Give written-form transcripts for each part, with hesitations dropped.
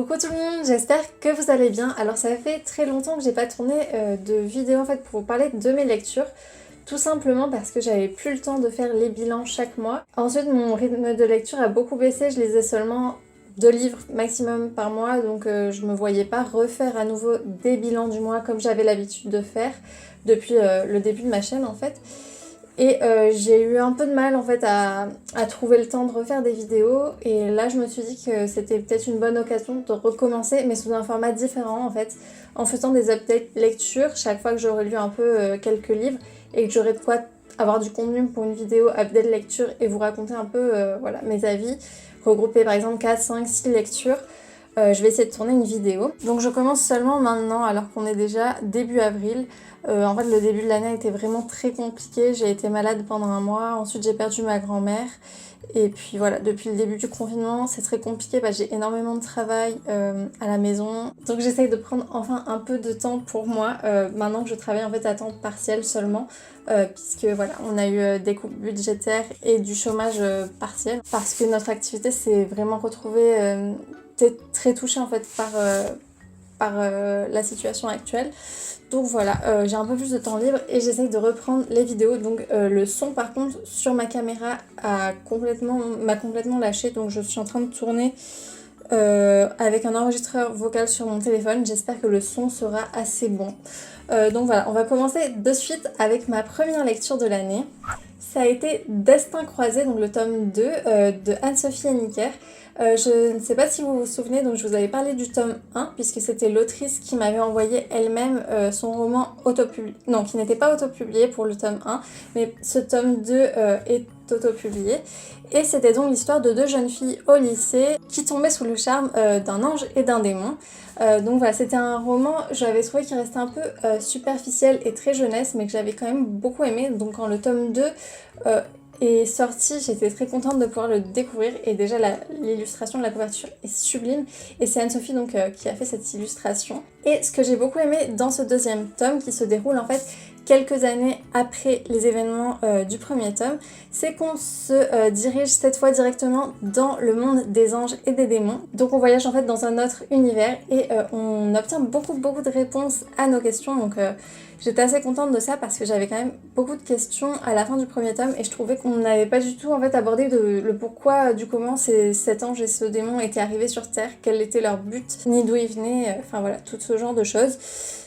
Coucou tout le monde, j'espère que vous allez bien. Alors ça fait très longtemps que j'ai pas tourné de vidéo en fait pour vous parler de mes lectures. Tout simplement parce que j'avais plus le temps de faire les bilans chaque mois. Ensuite mon rythme de lecture a beaucoup baissé, je lisais seulement 2 livres maximum par mois. Donc je me voyais pas refaire à nouveau des bilans du mois comme j'avais l'habitude de faire depuis le début de ma chaîne en fait. Et j'ai eu un peu de mal en fait à trouver le temps de refaire des vidéos et là je me suis dit que c'était peut-être une bonne occasion de recommencer mais sous un format différent en fait, en faisant des updates lecture chaque fois que j'aurais lu un peu quelques livres et que j'aurais de quoi avoir du contenu pour une vidéo update lecture et vous raconter un peu voilà, mes avis, regrouper par exemple 4, 5, 6 lectures. Je vais essayer de tourner une vidéo. Donc je commence seulement maintenant alors qu'on est déjà début avril. En fait le début de l'année a été vraiment très compliqué. J'ai été malade pendant un mois, ensuite j'ai perdu ma grand-mère. Et puis voilà, depuis le début du confinement c'est très compliqué, j'ai énormément de travail à la maison. Donc j'essaye de prendre enfin un peu de temps pour moi maintenant que je travaille en fait à temps partiel seulement. Puisque voilà, on a eu des coupes budgétaires et du chômage partiel. Parce que notre activité s'est vraiment retrouvée très touchée en fait par la situation actuelle. Donc voilà, j'ai un peu plus de temps libre et j'essaye de reprendre les vidéos. Donc le son par contre sur ma caméra m'a complètement lâché. Donc je suis en train de tourner avec un enregistreur vocal sur mon téléphone. J'espère que le son sera assez bon. Donc voilà, on va commencer de suite avec ma première lecture de l'année. Ça a été Destin croisé, donc le tome 2 de Anne-Sophie Henniker. Je ne sais pas si vous vous souvenez, donc je vous avais parlé du tome 1, puisque c'était l'autrice qui m'avait envoyé elle-même son roman autopublié. Non, qui n'était pas autopublié pour le tome 1, mais ce tome 2 est autopublié. Et c'était donc l'histoire de 2 jeunes filles au lycée qui tombaient sous le charme d'un ange et d'un démon. Donc voilà, c'était un roman, j'avais trouvé qu'il restait un peu superficiel et très jeunesse, mais que j'avais quand même beaucoup aimé. Donc quand le tome 2 est sorti, j'étais très contente de pouvoir le découvrir. Et déjà l'illustration de la couverture est sublime. Et c'est Anne-Sophie donc qui a fait cette illustration. Et ce que j'ai beaucoup aimé dans ce deuxième tome, qui se déroule en fait quelques années après les événements du premier tome, c'est qu'on se dirige cette fois directement dans le monde des anges et des démons. Donc on voyage en fait dans un autre univers et on obtient beaucoup de réponses à nos questions. Donc j'étais assez contente de ça parce que j'avais quand même beaucoup de questions à la fin du premier tome et je trouvais qu'on n'avait pas du tout en fait abordé le pourquoi du comment cet ange et ce démon étaient arrivés sur Terre, quel était leur but, ni d'où ils venaient, enfin voilà, tout ce genre de choses.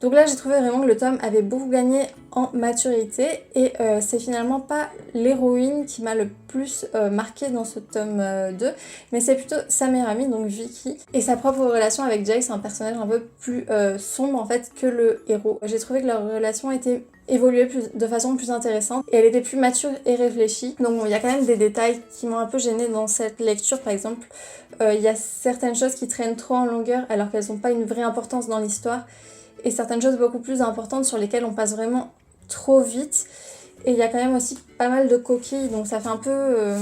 Donc là j'ai trouvé vraiment que le tome avait beaucoup gagné en maturité et c'est finalement pas l'héroïne qui m'a le plus marqué dans ce tome 2, mais c'est plutôt sa meilleure amie, donc Vicky, et sa propre relation avec Jake. C'est un personnage un peu plus sombre en fait que le héros. J'ai trouvé que leur relation était évoluée de façon plus intéressante et elle était plus mature et réfléchie. Donc il y a quand même des détails qui m'ont un peu gênée dans cette lecture. Par exemple, il y a certaines choses qui traînent trop en longueur alors qu'elles n'ont pas une vraie importance dans l'histoire, et certaines choses beaucoup plus importantes sur lesquelles on passe vraiment trop vite. Et il y a quand même aussi pas mal de coquilles, donc ça fait un peu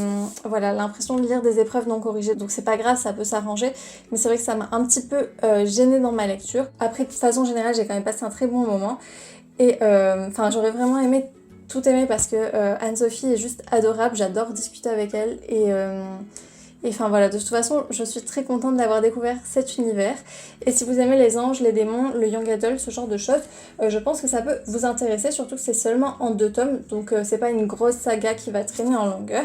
voilà, l'impression de lire des épreuves non corrigées. Donc c'est pas grave, ça peut s'arranger, mais c'est vrai que ça m'a un petit peu gênée dans ma lecture. Après, de façon générale, j'ai quand même passé un très bon moment. Et enfin, j'aurais vraiment aimé tout aimer parce que Anne-Sophie est juste adorable, j'adore discuter avec elle. Et enfin voilà, de toute façon, je suis très contente d'avoir découvert cet univers. Et si vous aimez les anges, les démons, le young adult, ce genre de choses, je pense que ça peut vous intéresser, surtout que c'est seulement en 2 tomes, donc c'est pas une grosse saga qui va traîner en longueur.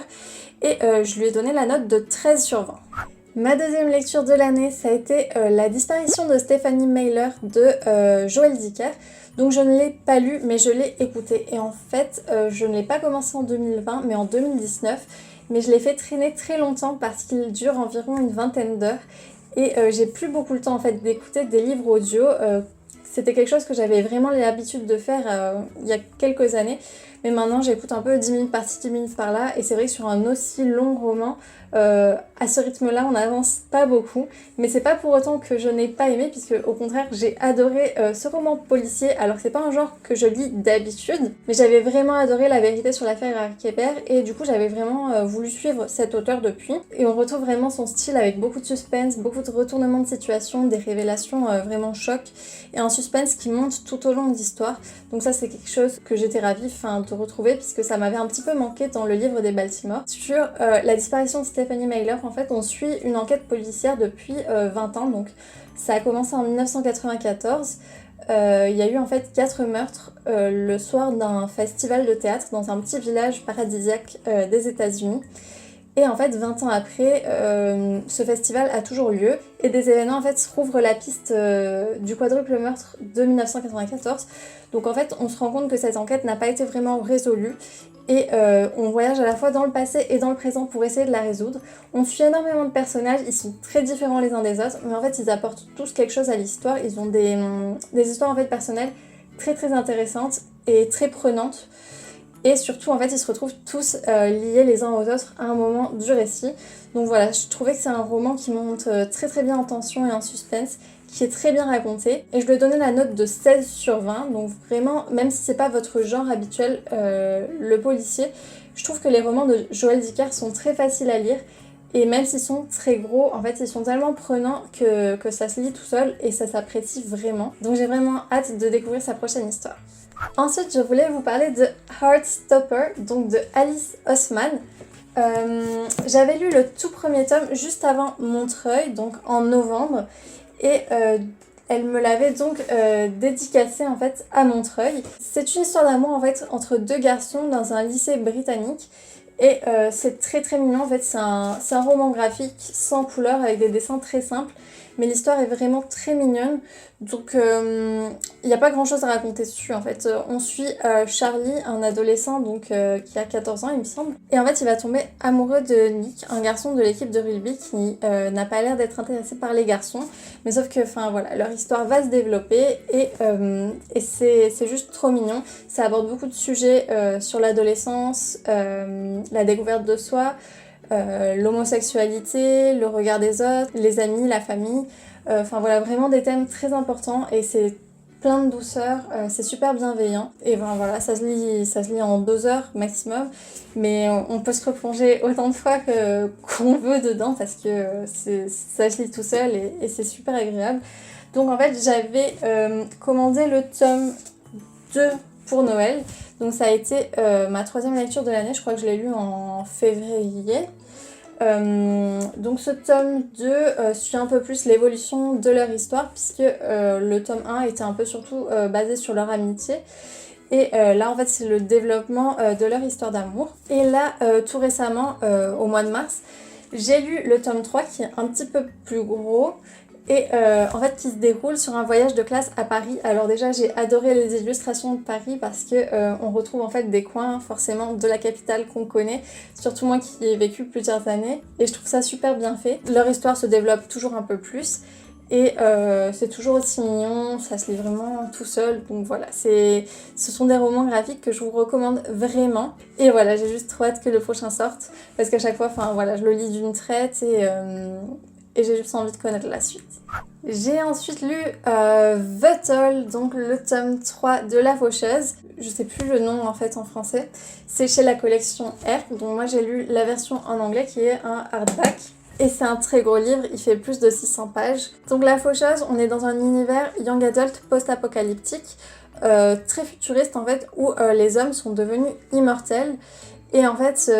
Et je lui ai donné la note de 13 sur 20. Ma deuxième lecture de l'année, ça a été La disparition de Stephanie Meyer de Joël Dicker. Donc je ne l'ai pas lu, mais je l'ai écouté. Et en fait, je ne l'ai pas commencé en 2020, mais en 2019. Mais je l'ai fait traîner très longtemps parce qu'il dure environ une vingtaine d'heures. Et j'ai plus beaucoup le temps en fait d'écouter des livres audio. C'était quelque chose que j'avais vraiment l'habitude de faire il y a quelques années. Mais maintenant j'écoute un peu 10 minutes par-ci, 10 minutes par-là. Et c'est vrai que sur un aussi long roman, à ce rythme-là, on n'avance pas beaucoup. Mais c'est pas pour autant que je n'ai pas aimé, puisque au contraire j'ai adoré ce roman policier. Alors que c'est pas un genre que je lis d'habitude, mais j'avais vraiment adoré La vérité sur l'affaire Arquebert. Et du coup j'avais vraiment voulu suivre cet auteur depuis. Et on retrouve vraiment son style avec beaucoup de suspense, beaucoup de retournements de situation, des révélations vraiment chocs. Et un suspense qui monte tout au long de l'histoire. Donc ça c'est quelque chose que j'étais ravie. Enfin, de retrouver puisque ça m'avait un petit peu manqué dans le livre des Baltimore. Sur la disparition de Stephanie Myler, en fait on suit une enquête policière depuis 20 ans, donc ça a commencé en 1994. Il y a eu en fait 4 meurtres le soir d'un festival de théâtre dans un petit village paradisiaque des États-Unis. Et en fait, 20 ans après, ce festival a toujours lieu et des événements en fait rouvrent la piste du quadruple meurtre de 1994. Donc en fait, on se rend compte que cette enquête n'a pas été vraiment résolue et on voyage à la fois dans le passé et dans le présent pour essayer de la résoudre. On suit énormément de personnages, ils sont très différents les uns des autres, mais en fait, ils apportent tous quelque chose à l'histoire. Ils ont des histoires en fait personnelles très très intéressantes et très prenantes. Et surtout, en fait, ils se retrouvent tous liés les uns aux autres à un moment du récit. Donc voilà, je trouvais que c'est un roman qui monte très très bien en tension et en suspense, qui est très bien raconté. Et je lui ai donné la note de 16 sur 20. Donc vraiment, même si c'est pas votre genre habituel, le policier, je trouve que les romans de Joël Dicker sont très faciles à lire. Et même s'ils sont très gros, en fait, ils sont tellement prenants que ça se lit tout seul et ça s'apprécie vraiment. Donc j'ai vraiment hâte de découvrir sa prochaine histoire. Ensuite, je voulais vous parler de Heartstopper, donc de Alice Oseman. J'avais lu le tout premier tome juste avant Montreuil, donc en novembre, et elle me l'avait donc dédicacé en fait à Montreuil. C'est une histoire d'amour en fait entre deux garçons dans un lycée britannique. Et c'est très très mignon, en fait c'est un roman graphique sans couleur avec des dessins très simples, mais l'histoire est vraiment très mignonne, donc il n'y a pas grand chose à raconter dessus en fait. On suit Charlie, un adolescent donc, qui a 14 ans il me semble, et en fait il va tomber amoureux de Nick, un garçon de l'équipe de rugby qui n'a pas l'air d'être intéressé par les garçons, mais sauf que enfin voilà, leur histoire va se développer et c'est juste trop mignon. Ça aborde beaucoup de sujets sur l'adolescence, la découverte de soi, l'homosexualité, le regard des autres, les amis, la famille. Enfin voilà, vraiment des thèmes très importants et c'est plein de douceur, c'est super bienveillant. Et ben voilà, ça se lit en 2 heures maximum, mais on peut se replonger autant de fois qu'on veut dedans parce que ça se lit tout seul et c'est super agréable. Donc en fait, j'avais commandé le tome 2 pour Noël. Donc ça a été ma 3e lecture de l'année, je crois que je l'ai lu en février. Donc ce tome 2 suit un peu plus l'évolution de leur histoire puisque le tome 1 était un peu surtout basé sur leur amitié. Et là en fait c'est le développement de leur histoire d'amour. Et là tout récemment, au mois de mars, j'ai lu le tome 3 qui est un petit peu plus gros. Et en fait qui se déroule sur un voyage de classe à Paris. Alors déjà j'ai adoré les illustrations de Paris parce que on retrouve en fait des coins forcément de la capitale qu'on connaît, surtout moi qui y ai vécu plusieurs années, et je trouve ça super bien fait. Leur histoire se développe toujours un peu plus et c'est toujours aussi mignon, ça se lit vraiment tout seul, donc voilà, ce sont des romans graphiques que je vous recommande vraiment. Et voilà, j'ai juste trop hâte que le prochain sorte parce qu'à chaque fois, enfin voilà, je le lis d'une traite et j'ai juste envie de connaître la suite. J'ai ensuite lu The Toll, donc le tome 3 de La Faucheuse. Je sais plus le nom en fait en français. C'est chez la collection R, donc moi j'ai lu la version en anglais qui est un hardback. Et c'est un très gros livre, il fait plus de 600 pages. Donc La Faucheuse, on est dans un univers young adult post-apocalyptique, très futuriste en fait, où les hommes sont devenus immortels. Et en fait,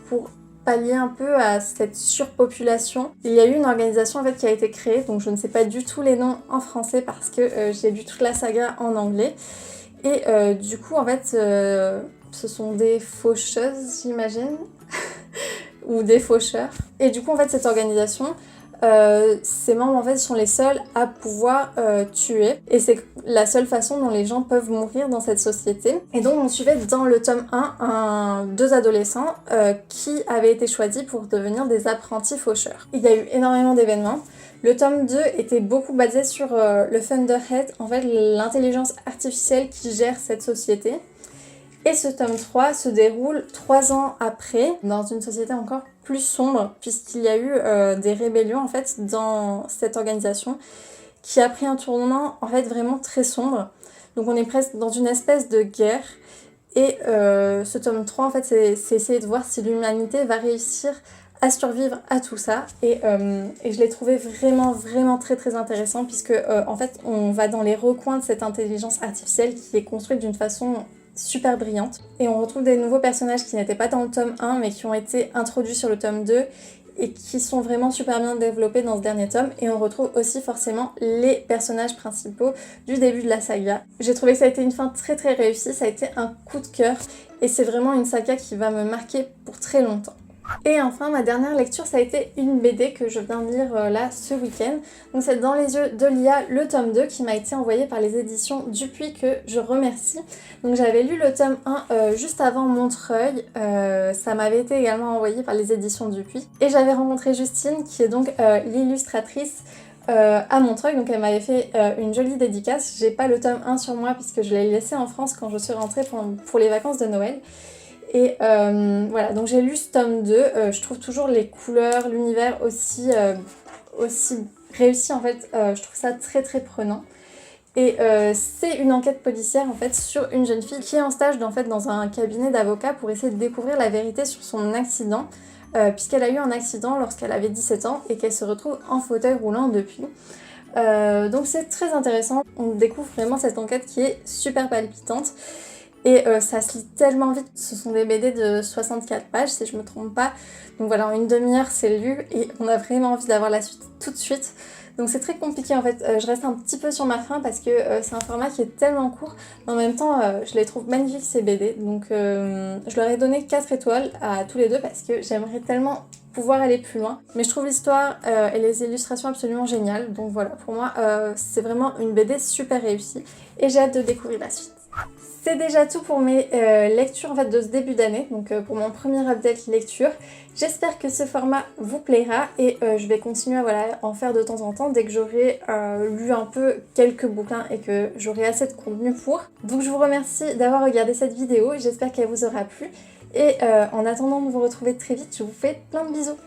pour pallier un peu à cette surpopulation, il y a eu une organisation en fait qui a été créée, donc je ne sais pas du tout les noms en français parce que j'ai lu toute la saga en anglais. Et du coup en fait ce sont des faucheuses j'imagine ou des faucheurs. Et du coup en fait cette organisation, ces membres en fait sont les seuls à pouvoir tuer et c'est la seule façon dont les gens peuvent mourir dans cette société. Et donc on suivait dans le tome 1 deux adolescents qui avaient été choisis pour devenir des apprentis faucheurs. Il y a eu énormément d'événements. Le tome 2 était beaucoup basé sur le Thunderhead, en fait l'intelligence artificielle qui gère cette société. Et ce tome 3 se déroule 3 ans après, dans une société encore plus sombre, puisqu'il y a eu des rébellions en fait dans cette organisation qui a pris un tournant en fait vraiment très sombre. Donc on est presque dans une espèce de guerre. Et ce tome 3 en fait c'est essayer de voir si l'humanité va réussir à survivre à tout ça. Et je l'ai trouvé vraiment très très intéressant puisque en fait on va dans les recoins de cette intelligence artificielle qui est construite d'une façon super brillante. Et on retrouve des nouveaux personnages qui n'étaient pas dans le tome 1 mais qui ont été introduits sur le tome 2 et qui sont vraiment super bien développés dans ce dernier tome. Et on retrouve aussi forcément les personnages principaux du début de la saga. J'ai trouvé que ça a été une fin très très réussie, ça a été un coup de cœur et c'est vraiment une saga qui va me marquer pour très longtemps. Et enfin, ma dernière lecture, ça a été une BD que je viens de lire là ce week-end. Donc c'est Dans les yeux de Lia, le tome 2, qui m'a été envoyé par les éditions Dupuis, que je remercie. Donc j'avais lu le tome 1 juste avant Montreuil, ça m'avait été également envoyé par les éditions Dupuis. Et j'avais rencontré Justine, qui est donc l'illustratrice à Montreuil, donc elle m'avait fait une jolie dédicace. J'ai pas le tome 1 sur moi puisque je l'ai laissé en France quand je suis rentrée pour les vacances de Noël. Et voilà, donc j'ai lu ce tome 2, je trouve toujours les couleurs, l'univers aussi réussi en fait, je trouve ça très très prenant. Et c'est une enquête policière en fait sur une jeune fille qui est en stage en fait, dans un cabinet d'avocats pour essayer de découvrir la vérité sur son accident, puisqu'elle a eu un accident lorsqu'elle avait 17 ans et qu'elle se retrouve en fauteuil roulant depuis. Donc c'est très intéressant, on découvre vraiment cette enquête qui est super palpitante. Et ça se lit tellement vite, ce sont des BD de 64 pages si je me trompe pas. Donc voilà, en une demi-heure c'est lu et on a vraiment envie d'avoir la suite tout de suite. Donc c'est très compliqué en fait, je reste un petit peu sur ma faim parce que c'est un format qui est tellement court. Mais en même temps, je les trouve magnifiques ces BD. Donc je leur ai donné 4 étoiles à tous les deux parce que j'aimerais tellement pouvoir aller plus loin. Mais je trouve l'histoire et les illustrations absolument géniales. Donc voilà, pour moi c'est vraiment une BD super réussie et j'ai hâte de découvrir la suite. C'est déjà tout pour mes lectures en fait, de ce début d'année, donc pour mon premier update lecture. J'espère que ce format vous plaira et je vais continuer à en faire de temps en temps dès que j'aurai lu un peu quelques bouquins et que j'aurai assez de contenu pour. Donc je vous remercie d'avoir regardé cette vidéo, j'espère qu'elle vous aura plu et en attendant de vous retrouver très vite, je vous fais plein de bisous.